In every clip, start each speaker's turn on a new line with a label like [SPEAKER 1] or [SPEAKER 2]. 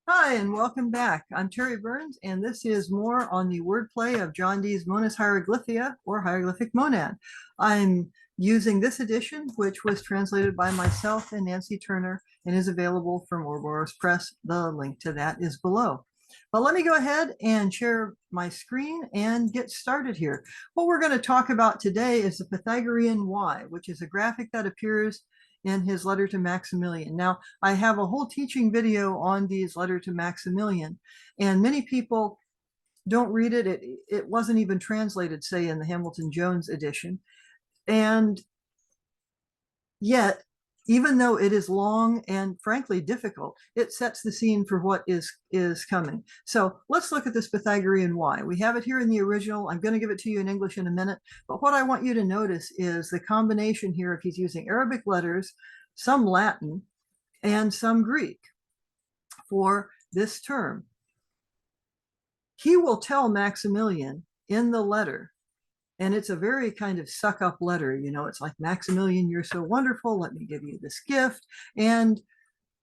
[SPEAKER 1] Hi, and welcome back. I'm Terry Burns, and this is more on the wordplay of John Dee's Monas Hieroglyphia, or Hieroglyphic Monad. I'm using this edition, which was translated by myself and Nancy Turner, and is available from Ouroboros Press. The link to that is below. But let me go ahead and share my screen and get started here. What we're going to talk about today is the Pythagorean Y, which is a graphic that appears in his letter to Maximilian. Now, I have a whole teaching video on Dee's letter to Maximilian, and many people don't read it. It wasn't even translated, say, in the Hamilton Jones edition. And yet, even though it is long and frankly difficult, it sets the scene for what is coming. So let's look at this Pythagorean Y. We have it here in the original. I'm going to give it to you in English in a minute, but what I want you to notice is the combination here. If he's using Arabic letters, some Latin, and some Greek for this term. He will tell Maximilian in the letter, and it's a very kind of suck up letter. You know, it's like, Maximilian, you're so wonderful. Let me give you this gift. And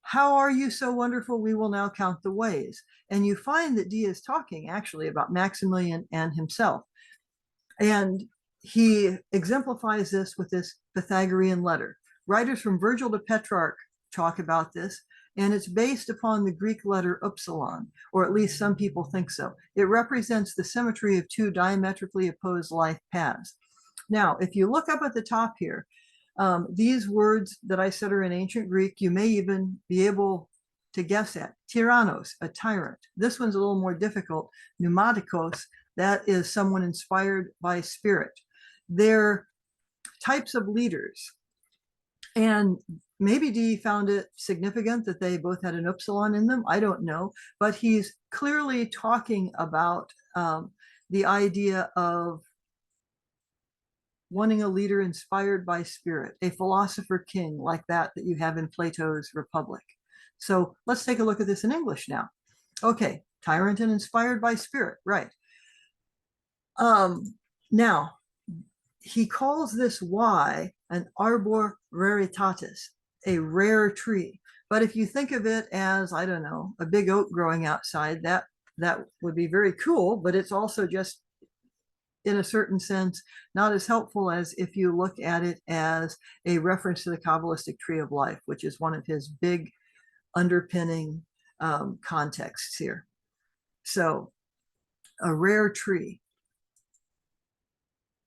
[SPEAKER 1] how are you so wonderful? We will now count the ways. And you find that Dee is talking actually about Maximilian and himself. And he exemplifies this with this Pythagorean letter. Writers from Virgil to Petrarch talk about this, and it's based upon the Greek letter upsilon, or at least some people think so. It represents the symmetry of two diametrically opposed life paths. Now, if you look up at the top here, these words that I said are in ancient Greek, you may even be able to guess at. Tyrannos, a tyrant. This one's a little more difficult. Pneumatikos, that is someone inspired by spirit. They're types of leaders. And maybe Dee found it significant that they both had an upsilon in them. I don't know. But he's clearly talking about the idea of wanting a leader inspired by spirit, a philosopher king like that you have in Plato's Republic. So let's take a look at this in English now. Okay, tyrant and inspired by spirit, right. Now, he calls this Y an arbor raritatis, a rare tree. But if you think of it as, I don't know, a big oak growing outside, that would be very cool, but it's also just, in a certain sense, not as helpful as if you look at it as a reference to the Kabbalistic tree of life, which is one of his big underpinning contexts here. So, a rare tree.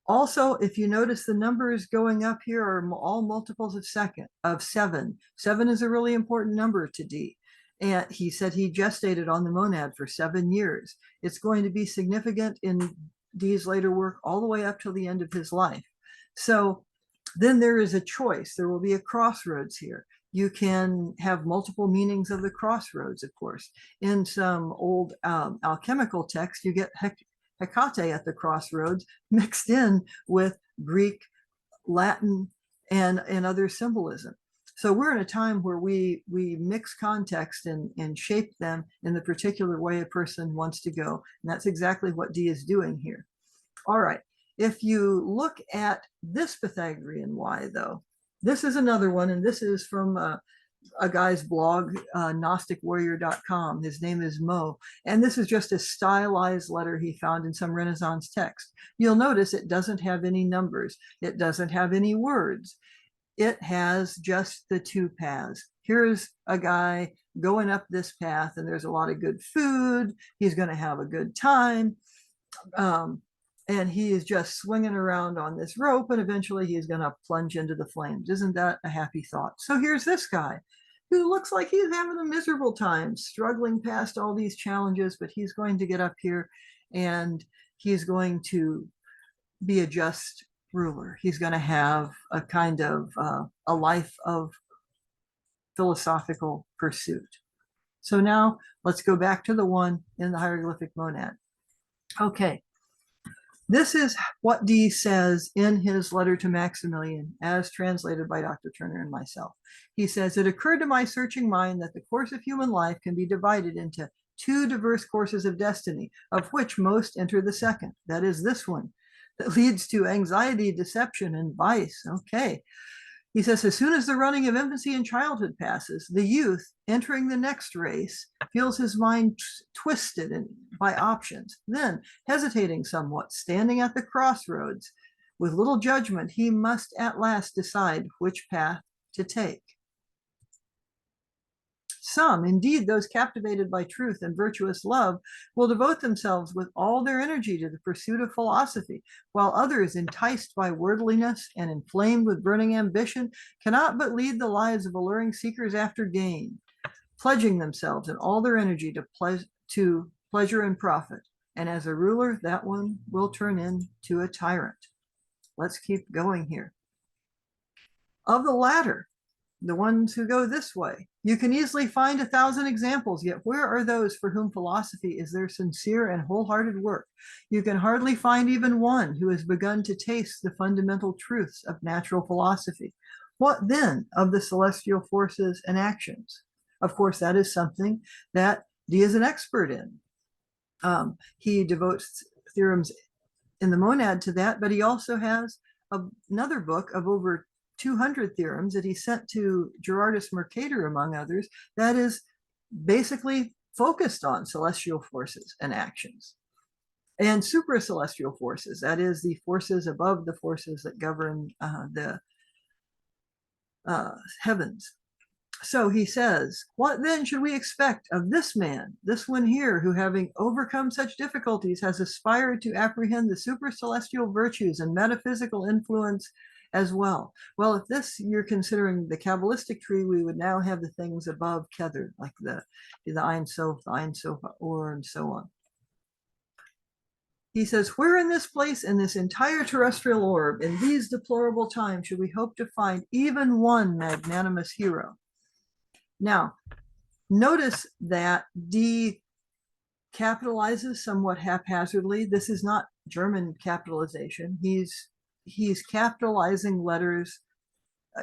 [SPEAKER 1] Also, if you notice, the numbers going up here are all multiples of seven. Seven is a really important number to Dee. And he said he gestated on the monad for 7 years. It's going to be significant in Dee's later work all the way up till the end of his life. So then there is a choice. There will be a crossroads here. You can have multiple meanings of the crossroads, of course. In some old alchemical texts, you get Hecate at the crossroads mixed in with Greek, Latin, and other symbolism. So we're in a time where we mix context and shape them in the particular way a person wants to go. And that's exactly what Dee is doing here. All right. If you look at this Pythagorean Y, though, this is another one, and this is from a guy's blog, gnosticwarrior.com. His name is Mo, and this is just a stylized letter he found in some Renaissance text. You'll notice it doesn't have any numbers. It doesn't have any words. It has just the two paths. Here's a guy going up this path, and there's a lot of good food. He's going to have a good time. And he is just swinging around on this rope, and eventually he's going to plunge into the flames. Isn't that a happy thought? So here's this guy who looks like he's having a miserable time, struggling past all these challenges, but he's going to get up here and he's going to be a just ruler. He's going to have a kind of a life of philosophical pursuit. So now let's go back to the one in the hieroglyphic monad. Okay. This is what Dee says in his letter to Maximilian, as translated by Dr. Turner and myself. He says, "It occurred to my searching mind that the course of human life can be divided into two diverse courses of destiny, of which most enter the second, that is this one, that leads to anxiety, deception, and vice." Okay. He says, as soon as the running of infancy and childhood passes, the youth entering the next race feels his mind twisted by options. Then, hesitating somewhat, standing at the crossroads, with little judgment, he must at last decide which path to take. Some, indeed, those captivated by truth and virtuous love, will devote themselves with all their energy to the pursuit of philosophy, while others, enticed by worldliness and inflamed with burning ambition, cannot but lead the lives of alluring seekers after gain, pledging themselves and all their energy to pleasure and profit. And as a ruler, that one will turn into a tyrant. Let's keep going here. Of the latter, the ones who go this way, you can easily find 1,000 examples, yet where are those for whom philosophy is their sincere and wholehearted work? You can hardly find even one who has begun to taste the fundamental truths of natural philosophy. What then of the celestial forces and actions? Of course, that is something that Dee is an expert in. He devotes theorems in the monad to that, but he also has another book of over 200 theorems that he sent to Gerardus Mercator, among others, that is basically focused on celestial forces and actions. And supracelestial forces, that is the forces above the forces that govern the heavens. So he says, what then should we expect of this man, this one here, who having overcome such difficulties has aspired to apprehend the supercelestial virtues and metaphysical influence as well? Well, if this you're considering the Kabbalistic tree, we would now have the things above Kether, like the Ein Sof, the Ein Sof Or, and so on. He says, where in this place, in this entire terrestrial orb, in these deplorable times, should we hope to find even one magnanimous hero? Now, notice that D capitalizes somewhat haphazardly. This is not German capitalization. He's capitalizing letters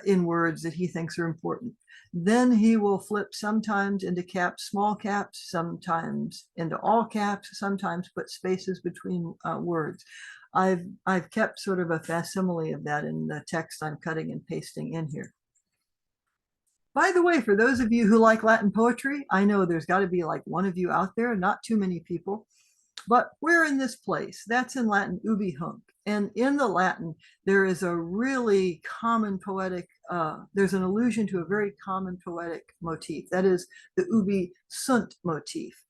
[SPEAKER 1] in words that he thinks are important. Then he will flip sometimes into caps, small caps, sometimes into all caps, sometimes put spaces between words. I've kept sort of a facsimile of that in the text I'm cutting and pasting in here. By the way, for those of you who like Latin poetry, I know there's got to be like one of you out there, not too many people, but where in this place? That's in Latin, ubi hunc. And in the Latin, there is a really common poetic, there's an allusion to a very common poetic motif. That is the ubi sunt motif.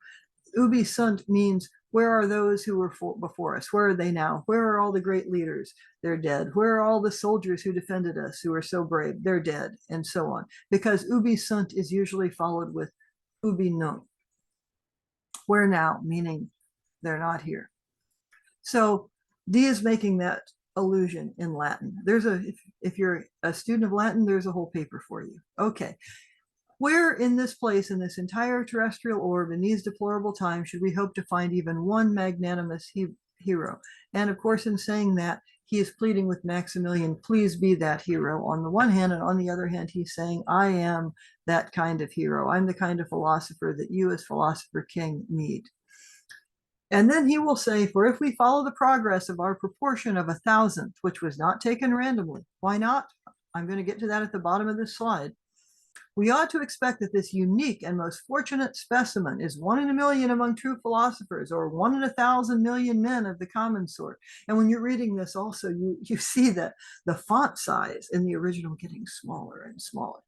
[SPEAKER 1] Ubi sunt means, where are those who were before us? Where are they now? Where are all the great leaders? They're dead. Where are all the soldiers who defended us, who are so brave? They're dead, and so on. Because ubi sunt is usually followed with ubi nunc. Where now, meaning they're not here. So D is making that allusion in Latin. There's if you're a student of Latin, there's a whole paper for you. Okay. Where in this place, in this entire terrestrial orb, in these deplorable times, should we hope to find even one magnanimous hero? And of course, in saying that, he is pleading with Maximilian, please be that hero on the one hand, and on the other hand, he's saying, I am that kind of hero. I'm the kind of philosopher that you as philosopher king need. And then he will say, for if we follow the progress of our proportion of 1,000th, which was not taken randomly, why not? I'm going to get to that at the bottom of this slide. We ought to expect that this unique and most fortunate specimen is 1 in a million among true philosophers, or 1 in 1,000 million men of the common sort. And when you're reading this also, you see that the font size in the original getting smaller and smaller.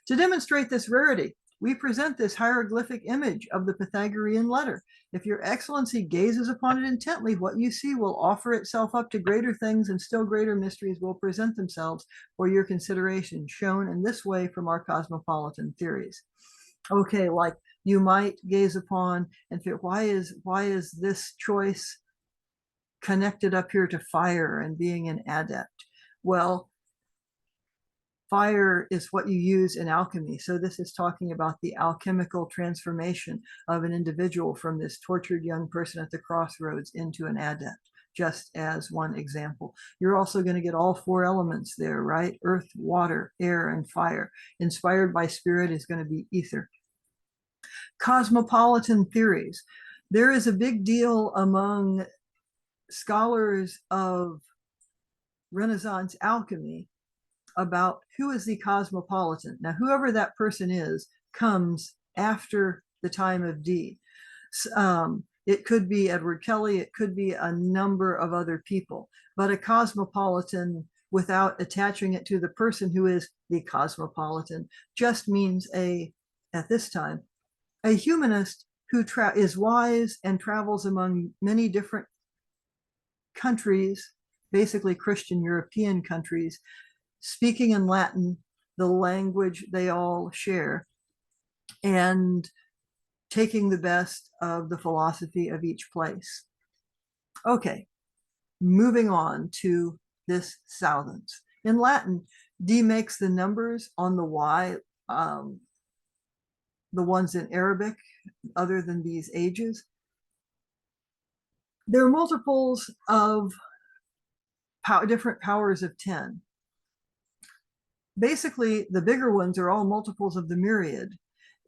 [SPEAKER 1] To demonstrate this rarity, we present this hieroglyphic image of the Pythagorean letter. If your excellency gazes upon it intently, what you see will offer itself up to greater things, and still greater mysteries will present themselves for your consideration, shown in this way from our cosmopolitan theories. Okay, like you might gaze upon and feel, why is this choice connected up here to fire and being an adept? Well, fire is what you use in alchemy. So this is talking about the alchemical transformation of an individual from this tortured young person at the crossroads into an adept, just as one example. You're also going to get all 4 elements there, right? Earth, water, air, and fire. Inspired by spirit is going to be ether. Cosmopolitan theories. There is a big deal among scholars of Renaissance alchemy about who is the cosmopolitan. Now, whoever that person is comes after the time of D. It could be Edward Kelly, it could be a number of other people, but a cosmopolitan, without attaching it to the person who is the cosmopolitan, just means at this time, a humanist who is wise and travels among many different countries, basically Christian European countries, speaking in Latin, the language they all share, and taking the best of the philosophy of each place. Okay, moving on to this thousandths. In Latin, D makes the numbers on the Y, the ones in Arabic, other than these ages. There are multiples of different powers of 10. Basically, the bigger ones are all multiples of the myriad.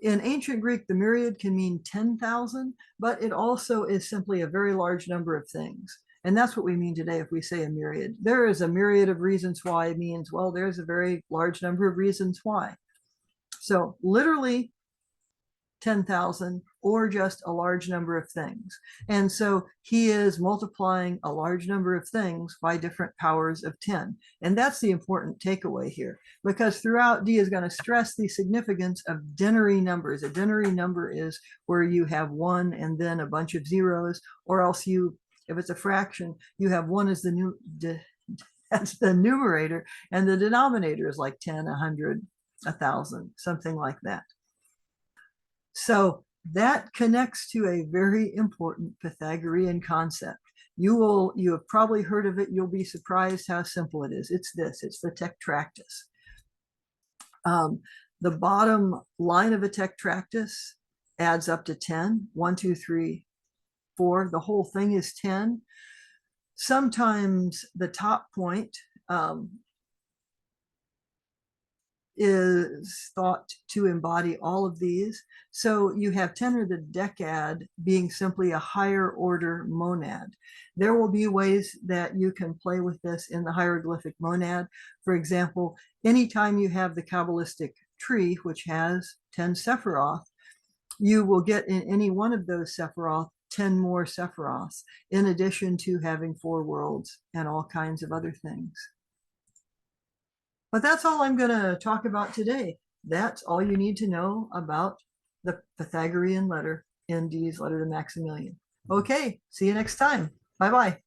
[SPEAKER 1] In ancient Greek, the myriad can mean 10,000, but it also is simply a very large number of things. And that's what we mean today if we say a myriad. There is a myriad of reasons why it means, well, there's a very large number of reasons why. So literally 10,000 or just a large number of things. And so he is multiplying a large number of things by different powers of 10. And that's the important takeaway here, because throughout D is going to stress the significance of denary numbers. A denary number is where you have one and then a bunch of zeros, or else if it's a fraction, you have one as that's the numerator, and the denominator is like 10, 100, 1,000, something like that. So that connects to a very important Pythagorean concept. You have probably heard of it. You'll be surprised how simple it is. It's the tetractys. The bottom line of a tetractys adds up to 10. 1, 2, 3, 4. The whole thing is 10. Sometimes the top point is thought to embody all of these. So you have 10, or the decad, being simply a higher order monad. There will be ways that you can play with this in the hieroglyphic monad. For example, anytime you have the Kabbalistic tree, which has 10 Sephiroth, you will get in any one of those Sephiroth 10 more Sephiroths, in addition to having 4 worlds and all kinds of other things. But that's all I'm going to talk about today. That's all you need to know about the Pythagorean letter in D's letter to Maximilian. Okay, see you next time. Bye-bye.